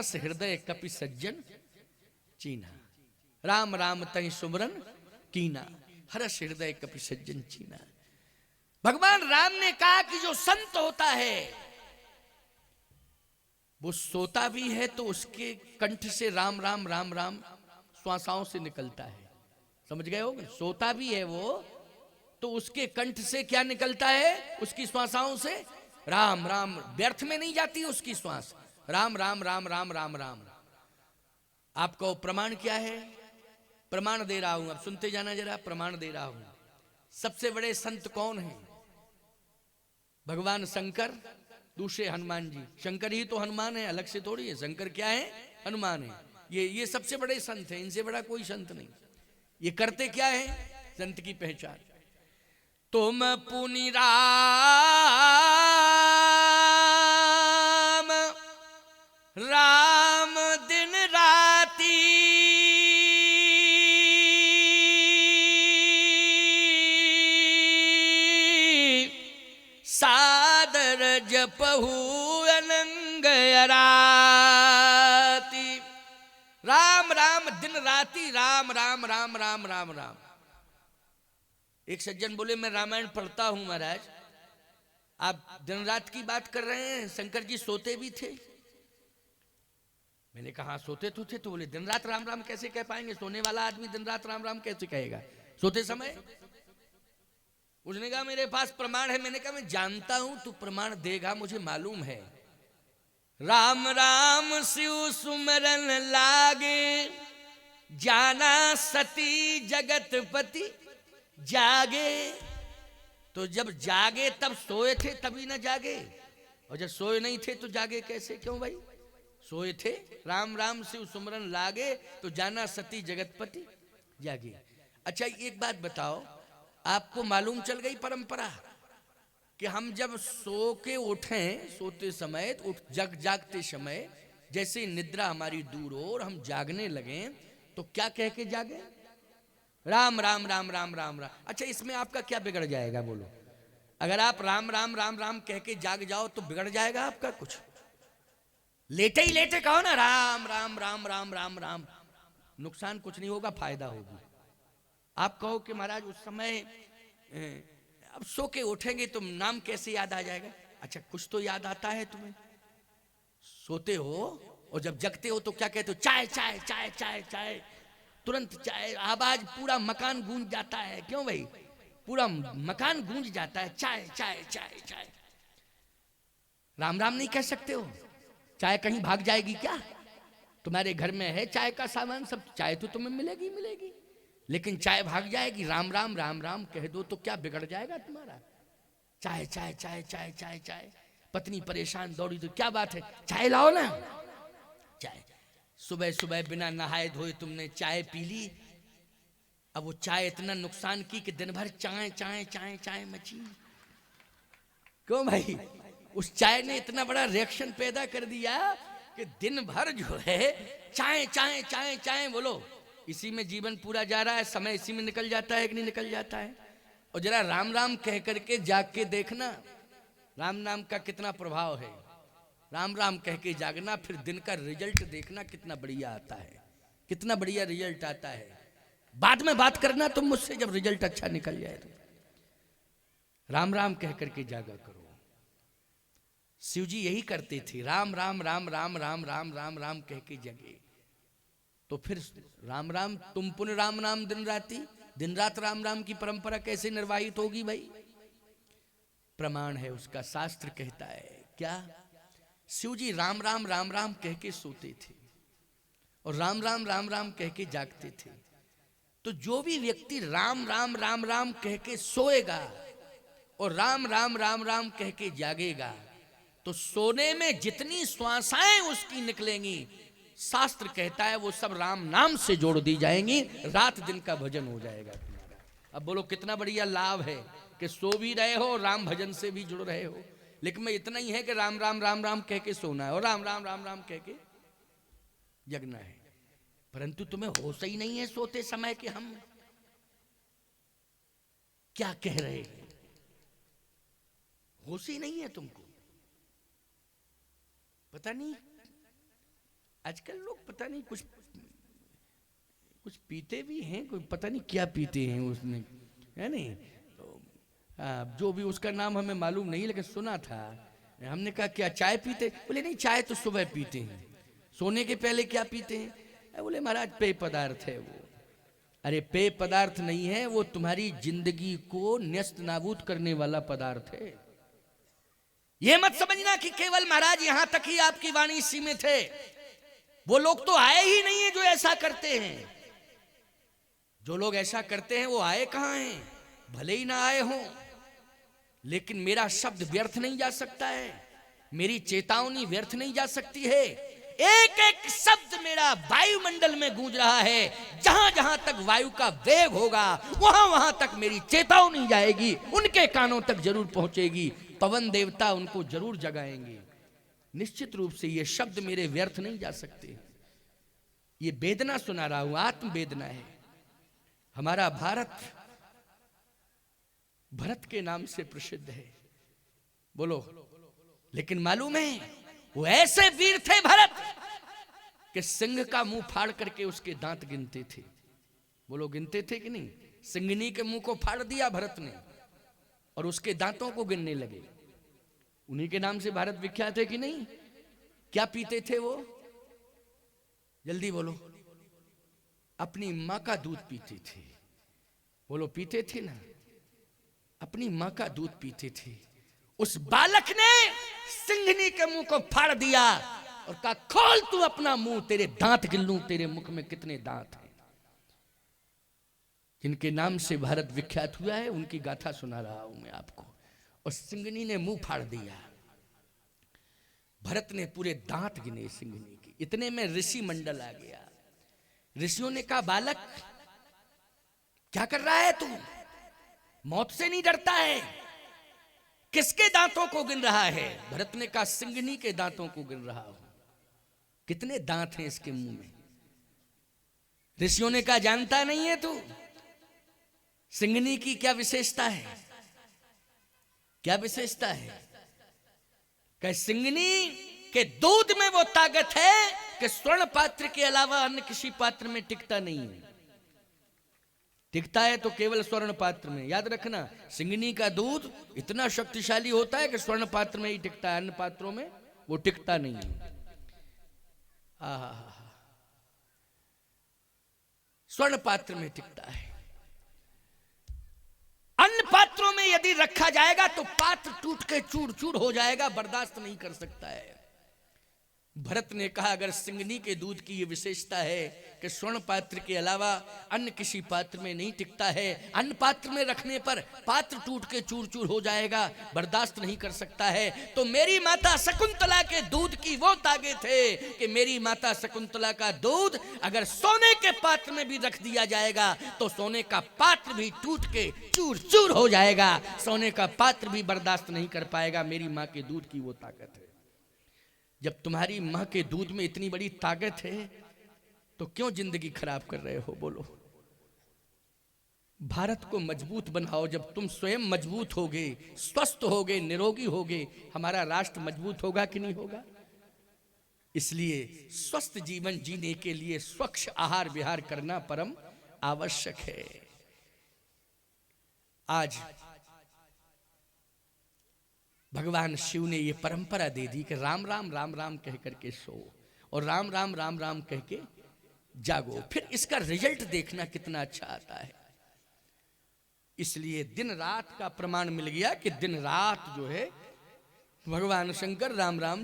हरस हृदय कपि सज्जन चीना, राम राम तहि सुमरन कीना, हरस हृदय कपि सज्जन चीना। भगवान राम ने कहा कि जो संत होता है वो सोता भी है तो उसके कंठ से राम राम राम राम श्वासाओं से निकलता है। समझ गए हो? सोता भी है वो तो उसके कंठ से क्या निकलता है? उसकी श्वासाओं से राम राम, व्यर्थ में नहीं जाती उसकी श्वास। राम राम राम राम राम राम। आपको प्रमाण क्या है? प्रमाण दे रहा हूं, अब सुनते जाना जरा, प्रमाण दे रहा हूं। सबसे बड़े संत कौन हैं? भगवान शंकर, दूसरे हनुमान जी। शंकर ही तो हनुमान है, अलग से थोड़ी है। शंकर क्या है? हनुमान है। ये सबसे बड़े संत हैं, इनसे बड़ा कोई संत नहीं। ये करते क्या है? संत की पहचान। तुम पुनि राम राम दिन राती, सादर जपहु अनंग राती। राम राम दिन राती, राम राम राम राम राम राम। एक सज्जन बोले मैं रामायण पढ़ता हूं महाराज, आप दिन रात की बात कर रहे हैं, शंकर जी सोते भी थे। मैंने कहा सोते तो थे। तो बोले दिन रात राम राम कैसे कह पाएंगे? सोने वाला आदमी दिन रात राम राम कैसे कहेगा सोते समय? उसने कहा मेरे पास प्रमाण है। मैंने कहा मैं जानता हूं तू प्रमाण देगा, मुझे मालूम है। राम राम शिव सुमरन लागे, जाना सती जगतपति जागे। तो जब जागे तब सोए थे तभी ना जागे, और जब सोए नहीं थे तो जागे कैसे? क्यों भाई? सोए थे। राम राम शिव सुमरन लागे तो जाना सती जगतपति जागे। अच्छा एक बात बताओ, आपको मालूम चल गई परंपरा कि हम जब सो के उठें, सोते समय जागते समय जैसे निद्रा हमारी दूर हो और हम जागने लगे तो क्या कह के जागे? राम राम राम राम राम राम। अच्छा इसमें आपका क्या बिगड़ जाएगा बोलो? अगर आप राम राम राम राम कह के जाग जाओ तो बिगड़ जाएगा आपका कुछ? लेटे ही लेटे कहो ना राम राम राम राम राम राम, नुकसान कुछ नहीं होगा, फायदा होगी। आप कहो कि महाराज उस समय अब सो के उठेंगे तो नाम कैसे याद आ जाएगा? अच्छा कुछ तो याद आता है तुम्हें। सोते हो और जब जगते हो तो क्या कहते हो? चाय चाय चाय चाय चाय, तुरंत चाय, आवाज पूरा मकान गूंज जाता है। क्यों भाई? पूरा मकान गूंज जाता है, चाय चाय चाय चाय। राम राम नहीं कह सकते हो? चाय कहीं भाग जाएगी क्या? तुम्हारे घर में है चाय का सामान सब, चाय तो तुम्हें मिलेगी मिलेगी, लेकिन चाय भाग जाएगी। राम राम राम राम कह दो तो क्या बिगड़ जाएगा तुम्हारा? चाय चाय चाय चाय चाय चाय। पत्नी परेशान दौड़ी तो क्या बात है, चाय लाओ ना। चाय सुबह सुबह बिना नहाए धोए तुमने चाय पी ली। अब वो चाय इतना नुकसान की कि दिन भर चाय चाय चाय चाय मची। क्यों भाई? उस चाय ने इतना बड़ा रिएक्शन पैदा कर दिया कि दिन भर जो है चाय चाय चाय चाय। बोलो इसी में जीवन पूरा जा रहा है, समय इसी में निकल जाता है कि नहीं निकल जाता है? और जरा राम राम कह करके जाग के देखना राम नाम का कितना प्रभाव है। राम राम कह के जागना, फिर दिन का रिजल्ट देखना कितना बढ़िया आता है, कितना बढ़िया रिजल्ट आता है। बाद में बात करना तुम मुझसे जब रिजल्ट अच्छा निकल जाए तो। राम राम कह करके जागा करो। शिव जी यही करते थे, राम राम राम राम राम राम राम राम कह के जगे। तो फिर राम राम तुम पुण्य राम नाम दिन रात राम राम की परंपरा कैसे निर्वाहित होगी भाई? प्रमाण है उसका, शास्त्र कहता है क्या? शिव जी राम राम राम राम कह के सोते थे और राम राम राम राम कह के जागते थे। तो जो भी व्यक्ति राम राम राम राम कह के सोएगा और राम राम राम राम कह के जागेगा तो सोने में जितनी श्वासाएं उसकी निकलेंगी, शास्त्र कहता है वो सब राम नाम से जोड़ दी जाएंगी, रात दिन का भजन हो जाएगा तुम्हारा। अब बोलो कितना बढ़िया लाभ है कि सो भी रहे हो और राम भजन से भी जुड़ रहे हो। लेकिन मैं इतना ही है कि राम राम राम राम कह के सोना है और राम राम राम राम कह के जगना है। परंतु तुम्हें होश ही नहीं है सोते समय कि हम क्या कह रहे हैं, होश ही नहीं है तुमको। पता नहीं आजकल लोग पता नहीं कुछ कुछ पीते भी हैं, कोई पता नहीं क्या पीते हैं उसमें, है नहीं। तो जो भी उसका नाम हमें मालूम नहीं, लेकिन सुना था। हमने कहा क्या चाय पीते? बोले नहीं, चाय तो सुबह पीते हैं। सोने के पहले क्या पीते हैं? बोले महाराज पेय पदार्थ है वो। अरे पेय पदार्थ नहीं है वो, तुम्हारी जिंदगी को न्यस्त नाबूद करने वाला पदार्थ है। ये मत समझना कि केवल महाराज यहां तक ही आपकी वाणी सीमित है। वो लोग तो आए ही नहीं है जो ऐसा करते हैं। जो लोग ऐसा करते हैं वो आए कहां हैं? भले ही ना आए हों, लेकिन मेरा शब्द व्यर्थ नहीं जा सकता है, मेरी चेतावनी व्यर्थ नहीं जा सकती है। एक एक शब्द मेरा वायुमंडल में गूंज रहा है। जहां जहां तक वायु का वेग होगा वहां वहां तक मेरी चेतावनी जाएगी, उनके कानों तक जरूर पहुंचेगी। पवन देवता उनको जरूर जगाएंगे। निश्चित रूप से ये शब्द मेरे व्यर्थ नहीं जा सकते। ये वेदना सुना रहा हूं, आत्म वेदना है। हमारा भारत भरत के नाम से प्रसिद्ध है, बोलो। लेकिन मालूम है वो ऐसे वीर थे भरत कि सिंह का मुंह फाड़ करके उसके दांत गिनते थे। बोलो गिनते थे कि नहीं? सिंहनी के मुंह को फाड़ दिया भरत ने और उसके दांतों को गिनने लगे। उन्हीं के नाम से भारत विख्यात है कि नहीं? क्या पीते थे वो? जल्दी बोलो। अपनी मां का दूध पीते थे। बोलो पीते थे ना, अपनी मां का दूध पीते थे। उस बालक ने सिंहनी के मुंह को फाड़ दिया और कहा खोल तू अपना मुंह, तेरे दांत गिन लूं, तेरे मुख में कितने दांत हैं। जिनके नाम से भारत विख्यात हुआ है उनकी गाथा सुना रहा हूं मैं आपको। और सिंहनी ने मुंह फाड़ दिया। भरत ने पूरे दांत गिने सिंहनी के। इतने में ऋषि मंडल आ गया। ऋषियों ने कहा बालक क्या कर रहा है तू? मौत से नहीं डरता है? किसके दांतों को गिन रहा है? भरत ने कहा सिंहनी के दांतों को गिन रहा हूं। कितने दांत हैं इसके मुंह में? ऋषियों ने कहा जानता नहीं है तू सिंहनी की क्या विशेषता है? क्या विशेषता है? कि सिंहनी के दूध में वो ताकत है कि स्वर्ण पात्र के अलावा अन्य किसी पात्र में टिकता नहीं है। टिकता है तो केवल स्वर्ण पात्र में। याद रखना, सिंहनी का दूध इतना शक्तिशाली होता है कि स्वर्ण पात्र में ही टिकता है, अन्य पात्रों में वो टिकता नहीं है। स्वर्ण पात्र में टिकता है। अन्य पात्रों में यदि रखा जाएगा तो पात्र टूट के चूर चूर हो जाएगा, बर्दाश्त नहीं कर सकता है। भरत ने कहा अगर सिंहनी के दूध की यह विशेषता है कि स्वर्ण पात्र के अलावा अन्य किसी पात्र में नहीं टिकता है, अन्य पात्र में रखने पर पात्र टूट के चूर चूर हो जाएगा, बर्दाश्त नहीं कर सकता है, तो मेरी माता शकुंतला के दूध की वो ताकत है कि मेरी माता शकुंतला का दूध अगर सोने के पात्र में भी रख दिया जाएगा तो सोने का पात्र भी टूट के चूर चूर हो जाएगा, सोने का पात्र भी बर्दाश्त नहीं कर पाएगा। मेरी माँ के दूध की वो ताकत है। जब तुम्हारी मां के दूध में इतनी बड़ी ताकत है तो क्यों जिंदगी खराब कर रहे हो? बोलो। भारत को मजबूत बनाओ। जब तुम स्वयं मजबूत होगे, स्वस्थ होगे, निरोगी होगे, हमारा राष्ट्र मजबूत होगा कि नहीं होगा? इसलिए स्वस्थ जीवन जीने के लिए स्वच्छ आहार विहार करना परम आवश्यक है। आज भगवान शिव ने ये परंपरा दे दी कि राम राम राम राम कह करके सो और राम राम राम राम कह के जागो। फिर इसका रिजल्ट देखना कितना अच्छा आता है। इसलिए दिन रात का प्रमाण मिल गया कि दिन रात जो है भगवान शंकर राम राम